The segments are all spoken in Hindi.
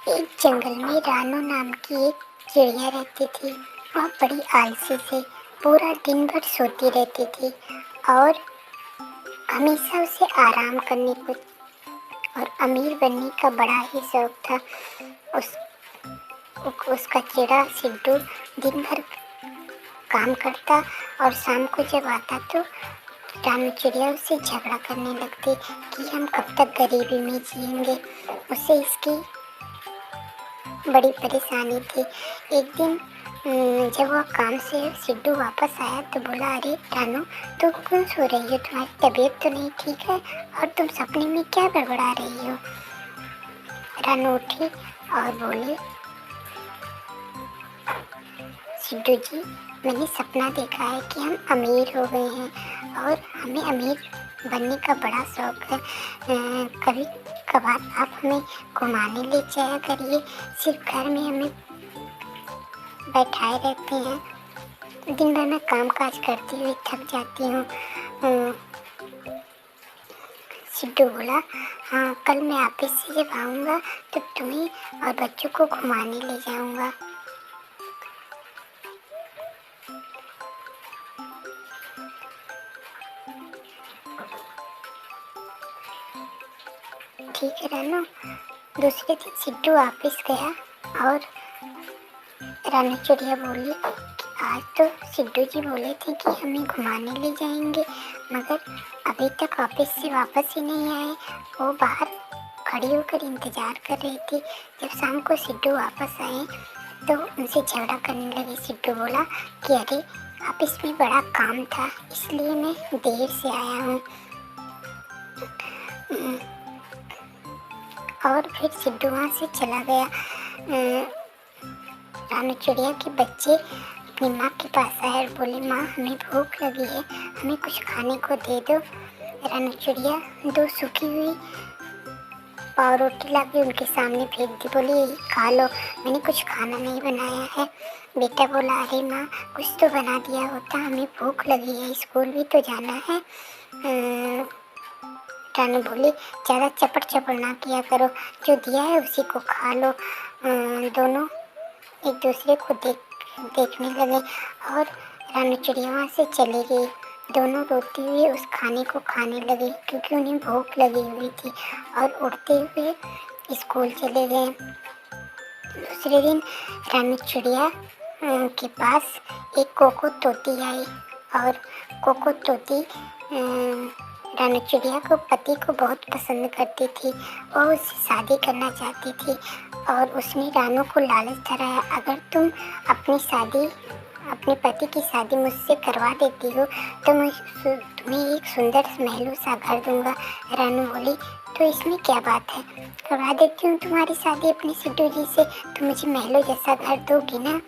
एक जंगल में रानू नाम की एक चिड़िया रहती थी। वह बड़ी आलसी थी, पूरा दिन भर सोती रहती थी और हमेशा उसे आराम करने को और अमीर बनने का बड़ा ही शौक था। उस उसका चेहरा सिड्डू दिन भर काम करता और शाम को जब आता तो रानू चिड़िया उससे झगड़ा करने लगती कि हम कब तक गरीबी में जिएंगे। उसे इसकी बड़ी परेशानी थी। एक दिन जब वह काम से सिड्डू वापस आया तो बोला, अरे रानू, तुम क्यों सो रही हो? तुम्हारी तबीयत तो नहीं ठीक है और तुम सपने में क्या गड़बड़ा रही हो? रानू उठी और बोली, सिड्डू जी, मैंने सपना देखा है कि हम अमीर हो गए हैं और हमें अमीर बनने का बड़ा शौक है। कभी कभार आप हमें घुमाने ले जाया करिए। सिर्फ घर में हमें बैठाए रहते हैं। दिन भर मैं काम काज करती हुई थक जाती हूँ। सिड्डू बोला, हाँ, कल मैं ऑफिस से जब आऊँगा तो तुम्हें और बच्चों को घुमाने ले जाऊँगा। ठीक है रानू। दूसरे दिन सिड्डू ऑफिस गया और रानू चिड़िया बोली कि आज तो सिड्डू जी बोले थे कि हमें घुमाने ले जाएंगे, मगर अभी तक ऑफिस से वापस ही नहीं आए। वो बाहर खड़ी होकर इंतज़ार कर रही थी। जब शाम को सिड्डू वापस आए तो उनसे झगड़ा करने लगे। सिड्डू बोला कि अरे, ऑफिस में बड़ा काम था इसलिए मैं देर से आया हूँ। और फिर सिड्डू वहाँ से चला गया। रानू चिड़िया के बच्चे अपनी माँ के पास आए और बोले, माँ, हमें भूख लगी है, हमें कुछ खाने को दे दो। रानू चिड़िया 2 सूखी हुई पाव रोटी ला के उनके सामने फेंक दी। बोली, खा लो, मैंने कुछ खाना नहीं बनाया है। बेटा बोला, अरे माँ, कुछ तो बना दिया होता, हमें भूख लगी है, स्कूल भी तो जाना है। रानू बोली, ज़्यादा चपड़ चपड़ ना किया करो, जो दिया है उसी को खा लो। दोनों एक दूसरे को देखने लगे और रानू चिड़िया वहाँ से चली गई। दोनों रोती हुई उस खाने को खाने लगे क्योंकि उन्हें भूख लगी हुई थी और उड़ते हुए स्कूल चले गए। दूसरे दिन रानू चिड़िया के पास एक कोको तोती आई और कोको तोती रानू चिड़िया को पति को बहुत पसंद करती थी। वह उससे शादी करना चाहती थी और उसने रानू को लालच धराया, अगर तुम अपने पति की शादी मुझसे करवा देती हो तो मैं तुम्हें एक सुंदर महलों सा घर दूंगा। रानू बोली, तो इसमें क्या बात है, करवा देती हूँ तुम्हारी शादी अपने सिड्डू जी से, तो मुझे महलों जैसा घर दोगी ना?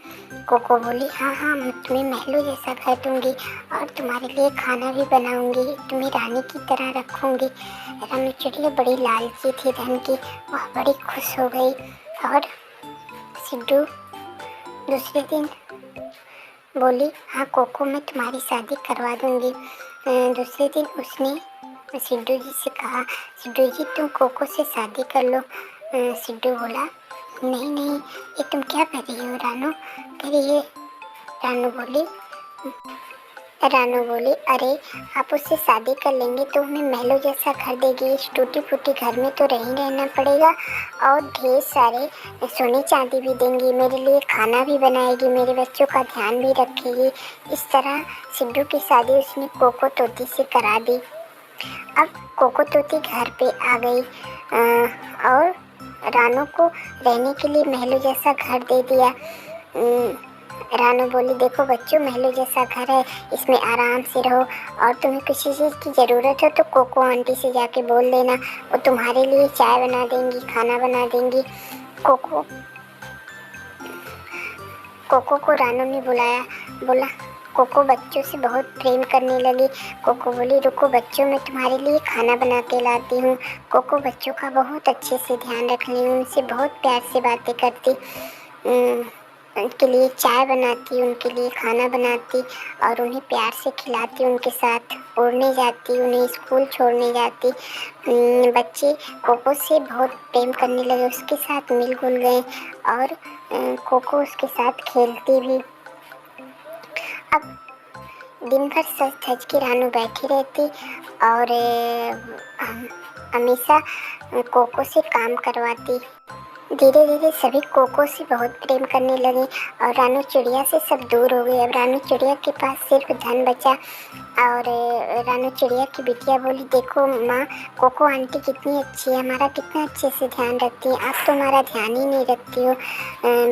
कोको बोली, हाँ हाँ, मैं तुम्हें महलों जैसा घर दूंगी और तुम्हारे लिए खाना भी बनाऊंगी, तुम्हें रानी की तरह रखूंगी। रानू चिड़िया बड़ी लालची थी धन की, वह बड़ी खुश हो गई और सिड्डू दूसरे दिन बोली, हाँ कोको, मैं तुम्हारी शादी करवा दूंगी। दूसरे दिन उसने सिड्डू जी से कहा, सिड्डू जी, तुम कोको से शादी कर लो। सिड्डू बोला, नहीं नहीं, ये तुम क्या कर रही हो रानू? करिए। रानू बोली, अरे, आप उससे शादी कर लेंगे तो हमें महलों जैसा घर देगी, इस टूटी फूटी घर में तो रही रहना पड़ेगा और ढेर सारे सोने चांदी भी देंगी, मेरे लिए खाना भी बनाएगी, मेरे बच्चों का ध्यान भी रखेगी। इस तरह सिड्डू की शादी उसने कोको तोती से करा दी। अब कोको तोती घर पे आ गई और रानू को रहने के लिए महलों जैसा घर दे दिया। रानू बोली, देखो बच्चों, महलों जैसा घर है, इसमें आराम से रहो और तुम्हें किसी चीज़ की ज़रूरत हो तो कोको आंटी से जाके बोल देना, वो तुम्हारे लिए चाय बना देंगी, खाना बना देंगी। कोको को रानू ने बुलाया, बोला, कोको बच्चों से बहुत प्रेम करने लगी। कोको बोली, रुको बच्चों, मैं तुम्हारे लिए खाना बना के लाती हूँ। कोको बच्चों का बहुत अच्छे से ध्यान रखती, उनसे बहुत प्यार से बातें करती। उनके लिए चाय बनाती, उनके लिए खाना बनाती और उन्हें प्यार से खिलाती, उनके साथ उड़ने जाती, उन्हें स्कूल छोड़ने जाती। बच्चे कोको से बहुत प्रेम करने लगे, उसके साथ मिल जुल गए और कोको उसके साथ खेलती भी। अब दिन भर सज धज के रानू बैठी रहती और हमेशा कोको से काम करवाती। धीरे धीरे सभी कोको से बहुत प्रेम करने लगे और रानू चिड़िया से सब दूर हो गए। अब रानू चिड़िया के पास सिर्फ धन बचा और रानू चिड़िया की बिटिया बोली, देखो माँ, कोको आंटी कितनी अच्छी है, हमारा कितना अच्छे से ध्यान रखती है, आप तो हमारा ध्यान ही नहीं रखती हो।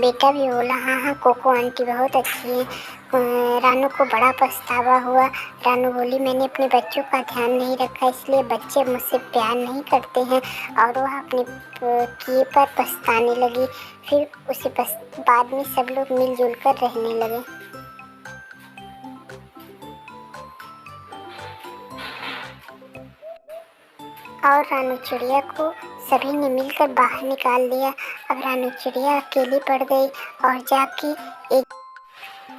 बेटा भी बोला, हाँ हाँ कोको आंटी बहुत अच्छी है। रानू को बड़ा पछतावा हुआ। रानू बोली, मैंने अपने बच्चों का ध्यान नहीं रखा, इसलिए बच्चे मुझसे प्यार नहीं करते हैं और वह अपने किए पर पछताने लगी। फिर उसी बाद में सब लोग मिलजुल कर रहने लगे। और रानू चिड़िया को सभी ने मिलकर बाहर निकाल दिया। अब रानू चिड़िया अकेली पड़ गई और जाके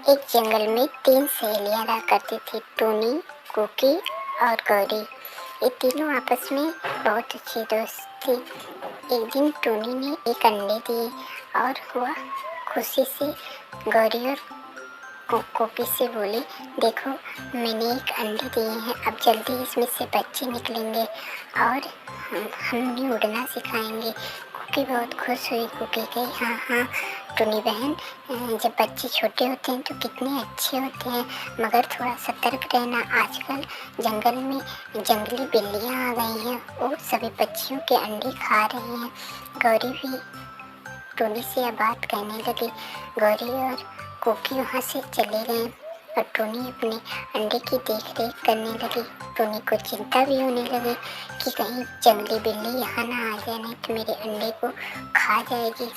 एक जंगल में 3 सहेलियां रहा करती थी, टूनी, कुकी और गौरी। ये तीनों आपस में बहुत अच्छी दोस्त थी। एक दिन टूनी ने एक अंडे दिए और वह खुशी से गौरी और कुकी से बोली, देखो मैंने एक अंडे दिए हैं, अब जल्दी इसमें से बच्चे निकलेंगे और हम उन्हें उड़ना सिखाएंगे। कुकी बहुत खुश हुई। कुकी कही, हाँ हाँ टूनी बहन, जब बच्चे छोटे होते हैं तो कितने अच्छे होते हैं, मगर थोड़ा सतर्क रहना, आजकल जंगल में जंगली बिल्लियाँ आ गई हैं, वो सभी पक्षियों के अंडे खा रही हैं। गौरी भी टूनी से यह बात कहने लगी। गौरी और कुकी वहाँ से चले गए और टूनी अपने अंडे की देख रेख करने लगी। टूनी को चिंता भी होने लगी कि कहीं जंगली बिल्ली यहाँ ना आ जाए, नहीं तो मेरे अंडे को खा जाएगी,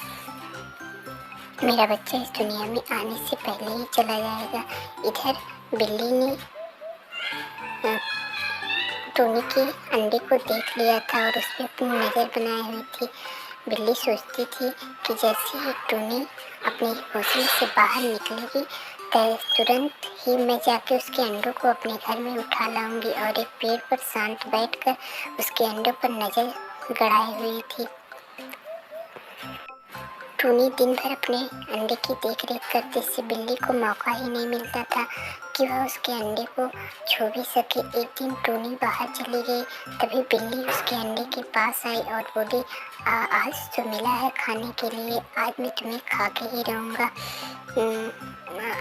मेरा बच्चा इस दुनिया में आने से पहले ही चला जाएगा। इधर बिल्ली ने टूनी के अंडे को देख लिया था और उस पर अपनी नज़र बनाई हुई थी। बिल्ली सोचती थी कि जैसे ही टूनी अपने घोंसले से बाहर निकलेगी तुरंत ही मैं जाके उसके अंडों को अपने घर में उठा लाऊंगी और एक पेड़ पर शांत बैठकर उसके अंडों पर नज़र गड़ाई हुई थी। टूनी दिन भर अपने अंडे की देखरेख करते से बिल्ली को मौका ही नहीं मिलता था कि वह उसके अंडे को छू भी सके। एक दिन टूनी बाहर चली गई, तभी बिल्ली उसके अंडे के पास आई और बोली, आज तो मिला है खाने के लिए, आज मैं तुम्हें खा के ही रहूँगा।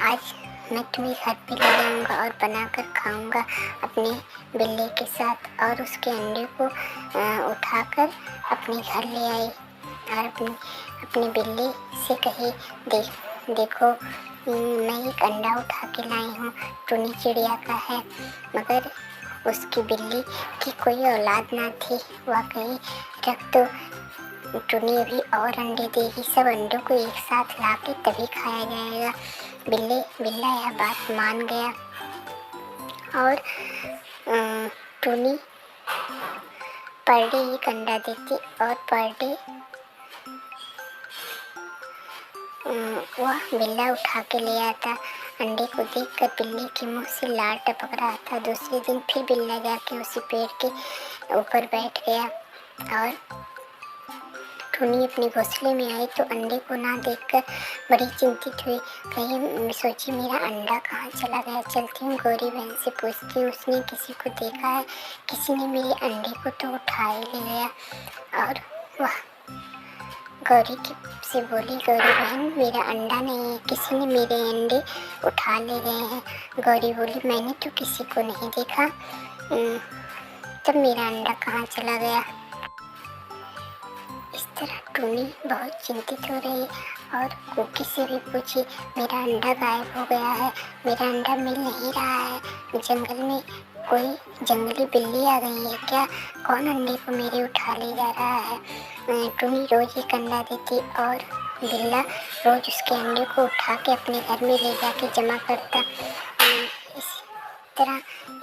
आज मैं तुम्हें घर पे ले जाऊँगा और बनाकर खाऊँगा अपने बिल्ली के साथ। और उसके अंडे को उठाकर अपने घर ले आई और अपनी बिल्ली से कही, देखो मैं एक अंडा उठा के लाई हूँ, टूनी चिड़िया का है, मगर उसकी बिल्ली की कोई औलाद ना थी। वह कही, रख दो, टूनी अभी और अंडे देगी, सब अंडों को एक साथ ला के तभी खाया जाएगा। बिल्ला यह बात मान गया और टूनी पर डे एक अंडा देती और पर डे वह बिल्ला उठा के ले आता। अंडे को देखकर बिल्ली के मुंह से लार टपक रहा था। दूसरे दिन फिर बिल्ला जाके उसी पेड़ के ऊपर बैठ गया और टूनी अपने घोंसले में आई तो अंडे को ना देखकर बड़ी चिंतित हुई। कहीं सोची मेरा अंडा कहाँ चला गया, चलती हूँ गौरी बहन से पूछती हूँ, उसने किसी को देखा है, किसी ने मेरे अंडे को तो उठा ही ले गया। और वह गौरी से बोली, गौरी बहन मेरा अंडा नहीं है, किसी ने मेरे अंडे उठा ले गए हैं। गौरी बोली, मैंने तो किसी को नहीं देखा, तब मेरा अंडा कहाँ चला गया। इस तरह टूनी बहुत चिंतित हो रही और कुकी से भी पूछी, मेरा अंडा गायब हो गया है, मेरा अंडा मिल नहीं रहा है, जंगल में कोई जंगली बिल्ली आ गई है क्या, कौन अंडे को मेरे उठा ले जा रहा है। टूनी रोज एक अंडा देती और बिल्ला रोज उसके अंडे को उठा के अपने घर में ले जाके जमा करता। इस तरह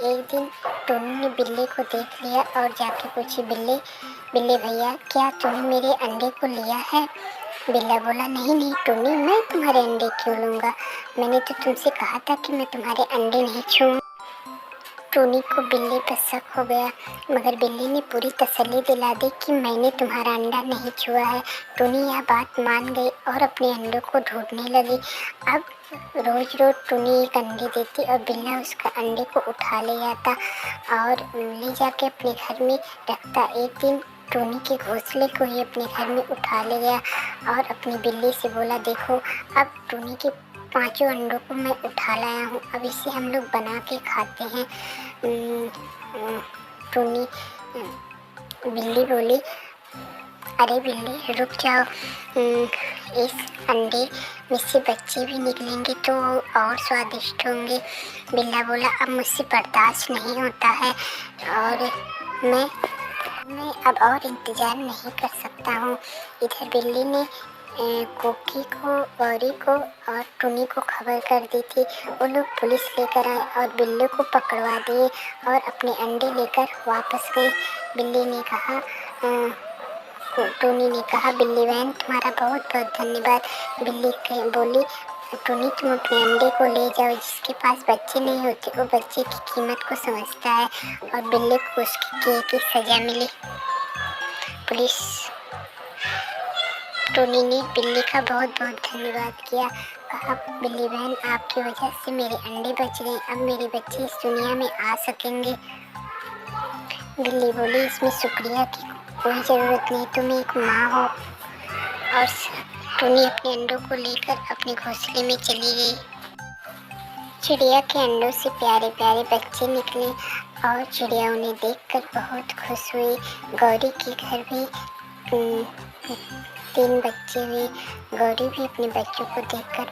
एक दिन टूनी ने बिल्ली को देख लिया और जाके पूछी, बिल्ली भैया क्या तूने मेरे अंडे को लिया है। बिल्ला बोला, नहीं नहीं टुन्नी, मैं तुम्हारे अंडे क्यों लूँगा, मैंने तो तुमसे कहा था कि मैं तुम्हारे अंडे नहीं छूऊंगा। टोनी को बिल्ली पर शक हो गया, मगर बिल्ली ने पूरी तसल्ली दिला दी कि मैंने तुम्हारा अंडा नहीं छुआ है। टोनी यह बात मान गई और अपने अंडों को ढूंढने लगी। अब रोज रोज टोनी एक अंडे देती और बिल्ला उसका अंडे को उठा ले जाता और ले जाके अपने घर में रखता। एक दिन टोनी के घोंसले को ही अपने घर में उठा ले गया और अपनी बिल्ली से बोला, देखो अब टोनी के 5 अंडों को मैं उठा लाया हूँ, अब इसे हम लोग बना के खाते हैं। टोनी बिल्ली बोली, अरे बिल्ली रुक जाओ, इस अंडे में से बच्चे भी निकलेंगे तो और स्वादिष्ट होंगे। बिल्ला बोला, अब मुझसे बर्दाश्त नहीं होता है और मैं अब और इंतज़ार नहीं कर सकता हूँ। इधर बिल्ली ने कोकी को, गौरी को और टुनी को खबर कर दी थी। वो लोग पुलिस लेकर आए और बिल्ली को पकड़वा दिए और अपने अंडे लेकर वापस गए। बिल्ली ने कहा टुनी ने कहा, बिल्ली बहन तुम्हारा बहुत बहुत धन्यवाद। बिल्ली बोली, टुनी तुम अपने अंडे को ले जाओ, जिसके पास बच्चे नहीं होते वो बच्चे की कीमत को समझता है। और बिल्ली को उसके किए की सज़ा मिली। पुलिस टोनी ने बिल्ली का बहुत बहुत धन्यवाद किया, कहा, बिल्ली बहन आपकी वजह से मेरे अंडे बच गए, अब मेरे बच्चे इस दुनिया में आ सकेंगे। बिल्ली बोली, इसमें शुक्रिया की कोई ज़रूरत नहीं, तुम एक माँ हो। और टोनी अपने अंडों को लेकर अपने घोंसले में चली गई। चिड़िया के अंडों से प्यारे प्यारे बच्चे निकले और चिड़िया उन्हें देखकर बहुत खुश हुई। गौरी के घर भी 3 बच्चे हुए। गौरी भी अपने बच्चों को देखकर